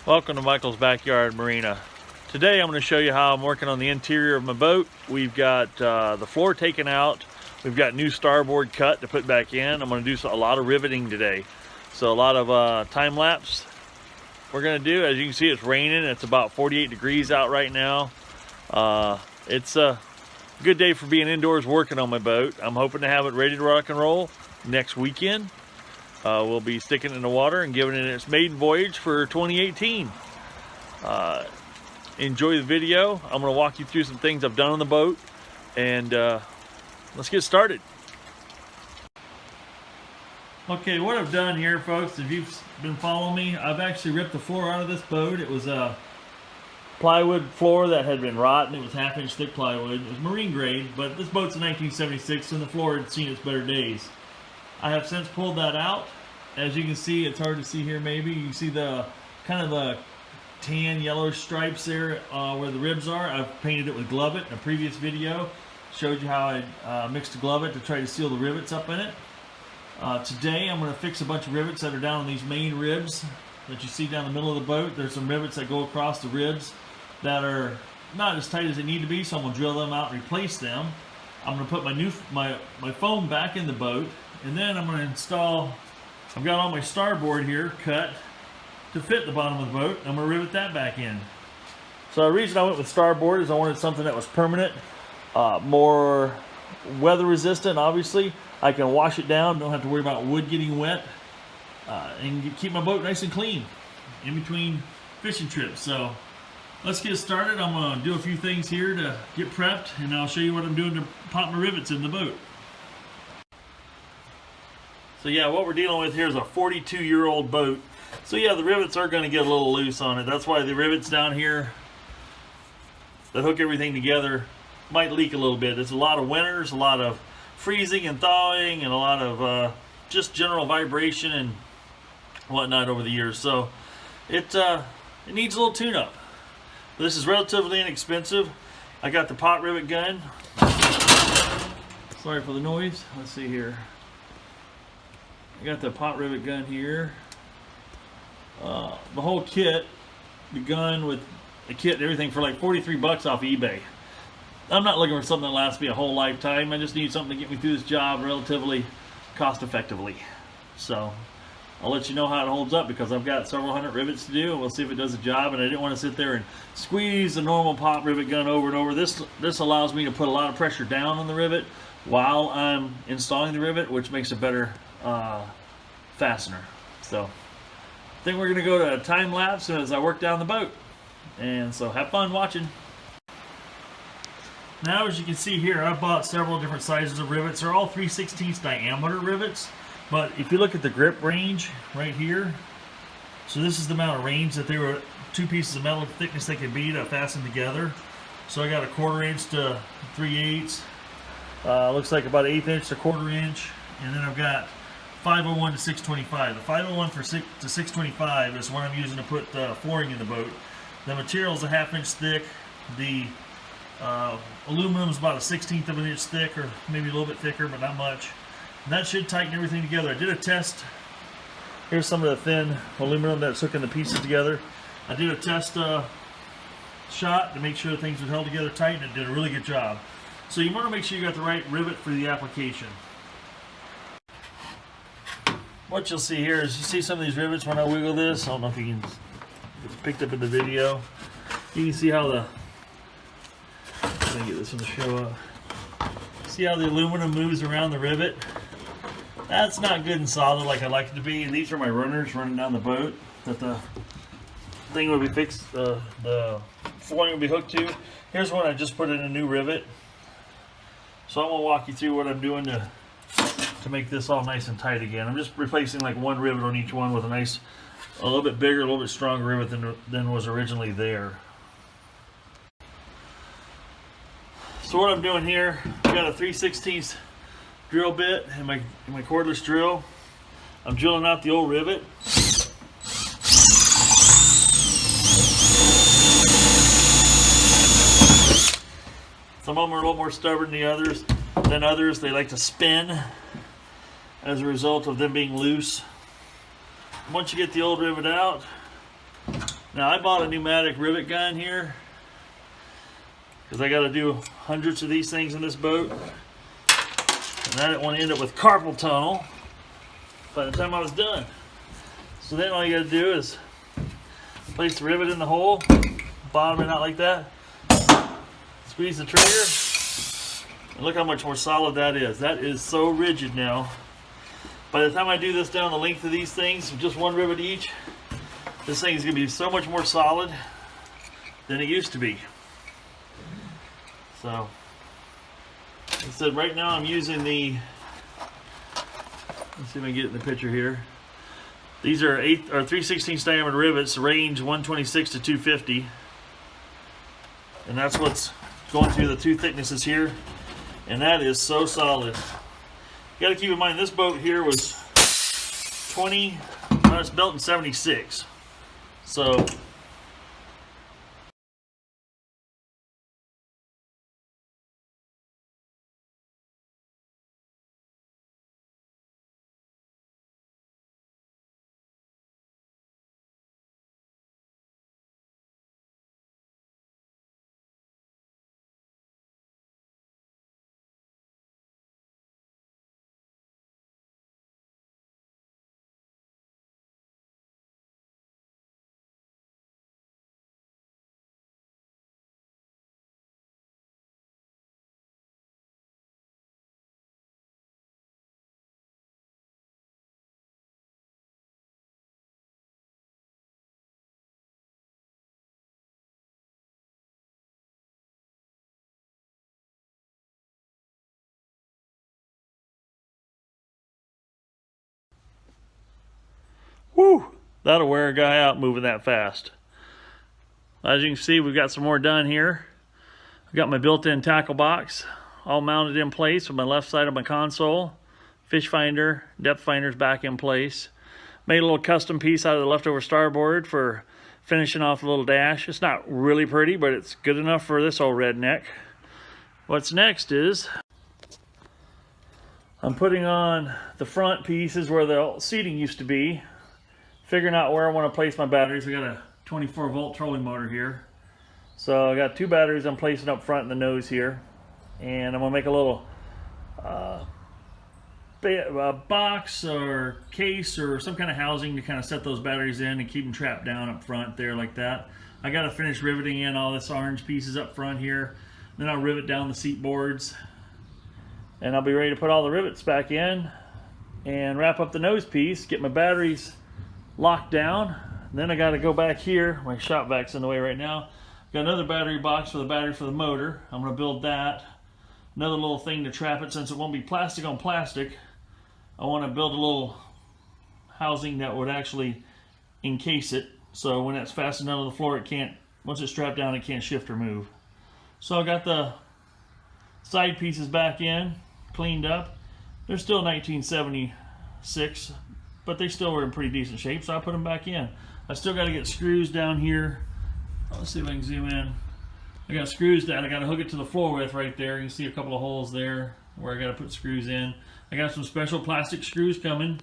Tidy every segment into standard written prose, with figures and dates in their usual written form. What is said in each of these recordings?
Welcome to Michael's Backyard Marina. Today I'm going to show you how I'm working on the interior of my boat. We've got the floor taken out. We've got new starboard cut to put back in. I'm going to do a lot of riveting today. So a lot of time lapse we're going to do. As you can see, it's raining. It's about 48 degrees out right now. It's a good day for being indoors working on my boat. I'm hoping to have it ready to rock and roll next weekend. We'll be sticking it in the water and giving it its maiden voyage for 2018. Enjoy the video. I'm going to walk you through some things I've done on the boat, and let's get started. Okay, what I've done here, folks, if you've been following me, I've actually ripped the floor out of this boat. It was a plywood floor that had been rotten. It was half-inch thick plywood. It was marine grade, but this boat's a 1976, and the floor had seen its better days. I have since pulled that out. As you can see, it's hard to see here maybe. You can see the kind of the tan yellow stripes there where the ribs are. I've painted it with Glovet in a previous video. Showed you how I mixed the Glovet to try to seal the rivets up in it. Today I'm going to fix a bunch of rivets that are down on these main ribs that you see down the middle of the boat. There's some rivets that go across the ribs that are not as tight as they need to be, so I'm going to drill them out and replace them. I'm going to put my foam back in the boat. And then I'm going to install, I've got all my starboard here cut to fit the bottom of the boat. I'm going to rivet that back in. So the reason I went with starboard is I wanted something that was permanent, more weather resistant, obviously. I can wash it down, don't have to worry about wood getting wet, and keep my boat nice and clean in between fishing trips. So let's get started. I'm going to do a few things here to get prepped, and I'll show you what I'm doing to pop my rivets in the boat. So yeah, what we're dealing with here is a 42-year-old boat. So yeah, the rivets are going to get a little loose on it. That's why the rivets down here that hook everything together might leak a little bit. There's a lot of winters, a lot of freezing and thawing, and a lot of just general vibration and whatnot over the years. So it needs a little tune-up. This is relatively inexpensive. I got the pot rivet gun. Sorry for the noise. Let's see here. I got the pot rivet gun here. The whole kit, the gun with the kit and everything, for like 43 bucks off eBay. I'm not looking for something that lasts me a whole lifetime. I just need something to get me through this job relatively cost effectively. So I'll let you know how it holds up, because I've got several hundred rivets to do, and we'll see if it does the job. And I didn't want to sit there and squeeze the normal pot rivet gun over and over. This allows me to put a lot of pressure down on the rivet while I'm installing the rivet, which makes it better fastener. So I think we're going to go to a time lapse as I work down the boat, and so have fun watching. Now, as you can see here, I bought several different sizes of rivets. They're all 3/16 diameter rivets, but if you look at the grip range right here, so this is the amount of range that they were, 2 pieces of metal thickness they could be to fasten together. So I got a 1/4 inch to 3/8, looks like about 1/8 inch to 1/4 inch, and then I've got 501 to 625. The 501 to 625 is what I'm using to put the flooring in the boat. The material is a 1/2 inch thick. The aluminum is about a 1/16 of an inch thick, or maybe a little bit thicker, but not much. And that should tighten everything together. I did a test. Here's some of the thin aluminum that's hooking the pieces together. I did a test shot to make sure things would hold together tight, and it did a really good job. So you want to make sure you got the right rivet for the application. What you'll see here is, you see some of these rivets when I wiggle this. I don't know if you can, it's picked up in the video. You can see how the, let me get this one to show up. See how the aluminum moves around the rivet? That's not good and solid like I like it to be. And these are my runners running down the boat that the thing will be fixed, the flooring will be hooked to. Here's one I just put in a new rivet. So I'm going to walk you through what I'm doing to make this all nice and tight again. I'm just replacing like one rivet on each one with a nice, a little bit bigger, a little bit stronger rivet than was originally there. So what I'm doing here, I've got a 3/16 drill bit in my cordless drill. I'm drilling out the old rivet. Some of them are a little more stubborn than others. They like to spin as a result of them being loose. Once you get the old rivet out, Now I bought a pneumatic rivet gun here because I got to do hundreds of these things in this boat, and I didn't want to end up with carpal tunnel by the time I was done. So then all you got to do is place the rivet in the hole, bottom it out like that, squeeze the trigger, and look how much more solid that is. That is so rigid now. By the time I do this down the length of these things, just one rivet each, this thing is going to be so much more solid than it used to be. So, like I said, right now I'm using the, let's see if I can get it in the picture here. These are 3/16 diameter rivets, range 126 to 250. And that's what's going through the two thicknesses here. And that is so solid. You got to keep in mind, this boat here was it's built in 76. So whew, that'll wear a guy out moving that fast. As you can see, we've got some more done here. I've got my built-in tackle box all mounted in place with my left side of my console. Fish finder, depth finder's back in place. Made a little custom piece out of the leftover starboard for finishing off the little dash. It's not really pretty, but it's good enough for this old redneck. What's next is I'm putting on the front pieces where the seating used to be. Figuring out where I want to place my batteries. I got a 24 volt trolling motor here. So I got two batteries I'm placing up front in the nose here. And I'm going to make a little box or case or some kind of housing to kind of set those batteries in and keep them trapped down up front there like that. I got to finish riveting in all this orange pieces up front here. Then I'll rivet down the seat boards. And I'll be ready to put all the rivets back in and wrap up the nose piece, get my batteries locked down. Then I got to go back here. My shop vac's in the way right now. Got another battery box for the battery for the motor. I'm going to build that. Another little thing to trap it, since it won't be plastic on plastic. I want to build a little housing that would actually encase it, so when it's fastened onto the floor, it can't, once it's strapped down, it can't shift or move. So I got the side pieces back in, cleaned up. They're still 1976. But they still were in pretty decent shape, so I put them back in. I still got to get screws down here. Let's see if I can zoom in. I got screws down. I got to hook it to the floor with right there. You can see a couple of holes there where I got to put screws in. I got some special plastic screws coming.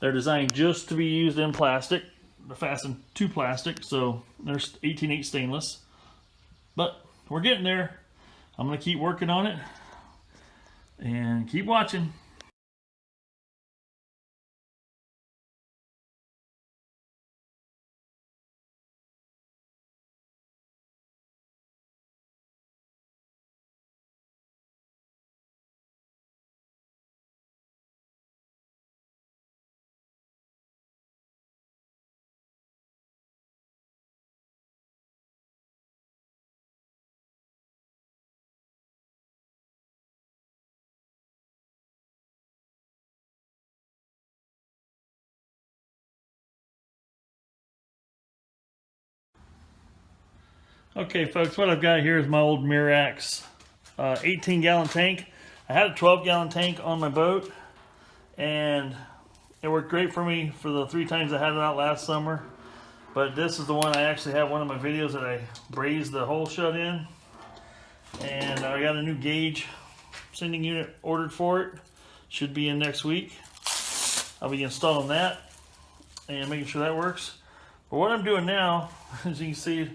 They're designed just to be used in plastic. They're fastened to plastic, so they're 18/8 stainless. But we're getting there. I'm going to keep working on it and keep watching. Okay folks, what I've got here is my old Mirax 18-gallon tank. I had a 12-gallon tank on my boat, and it worked great for me for the 3 times I had it out last summer. But this is the one I actually have one of my videos that I brazed the hole shut in. And I got a new gauge sending unit ordered for it. Should be in next week. I'll be installing that and making sure that works. But what I'm doing now, as you can see,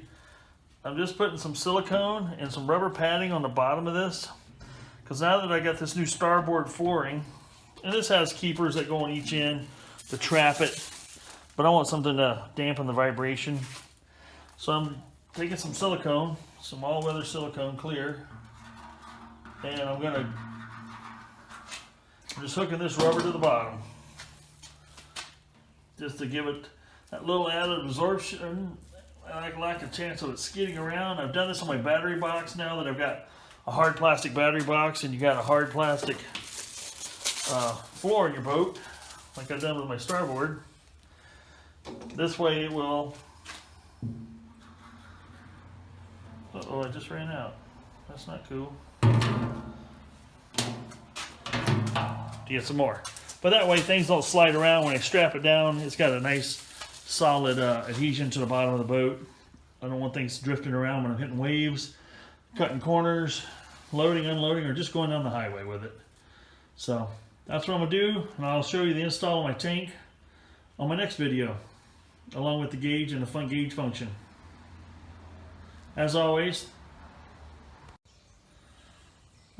I'm just putting some silicone and some rubber padding on the bottom of this. Because now that I got this new starboard flooring, and this has keepers that go on each end to trap it, but I want something to dampen the vibration. So I'm taking some silicone, some all-weather silicone clear, and I'm just hooking this rubber to the bottom, just to give it that little added absorption. I like a chance of it skidding around. I've done this on my battery box now that I've got a hard plastic battery box and you got a hard plastic floor in your boat, like I've done with my starboard. This way it will. Uh-oh, I just ran out. That's not cool. To get some more. But that way things don't slide around when I strap it down. It's got a nice solid adhesion to the bottom of the boat. I don't want things drifting around when I'm hitting waves, cutting corners, loading, unloading, or just going down the highway with it. So that's what I'm gonna do, and I'll show you the install of my tank on my next video, along with the gauge and the front gauge function. As always,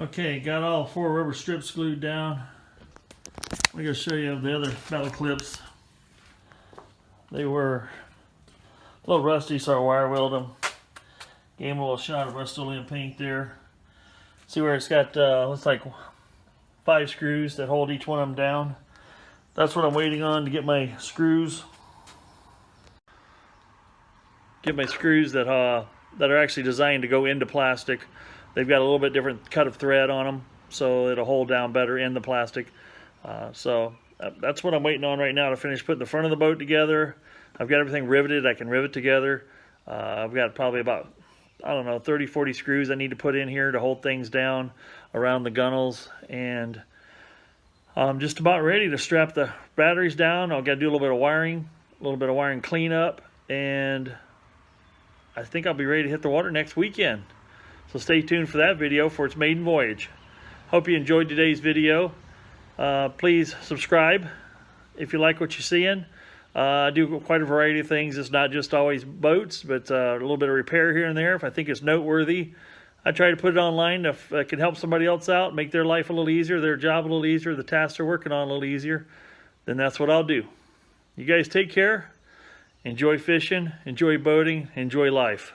okay, got all 4 rubber strips glued down. I'm going to show you the other metal clips. They were a little rusty, so I wire welded them. Gave them a little shot of Rust-Oleum paint there. See where it's got, looks like 5 screws that hold each one of them down. That's what I'm waiting on to get my screws. Get my screws that are actually designed to go into plastic. They've got a little bit different cut of thread on them, so it'll hold down better in the plastic. So that's what I'm waiting on right now to finish putting the front of the boat together. I've got everything riveted. I can rivet together. I've got probably about, I don't know, 30, 40 screws I need to put in here to hold things down around the gunnels. And I'm just about ready to strap the batteries down. I've got to do a little bit of wiring cleanup, and I think I'll be ready to hit the water next weekend. So stay tuned for that video for its maiden voyage. Hope you enjoyed today's video. Please subscribe if you like what you're seeing. I do quite a variety of things. It's not just always boats, but a little bit of repair here and there if I think it's noteworthy. I try to put it online if I can help somebody else out, make their life a little easier, their job a little easier, the tasks they're working on a little easier, then that's what I'll do. You guys take care. Enjoy fishing, enjoy boating, enjoy life.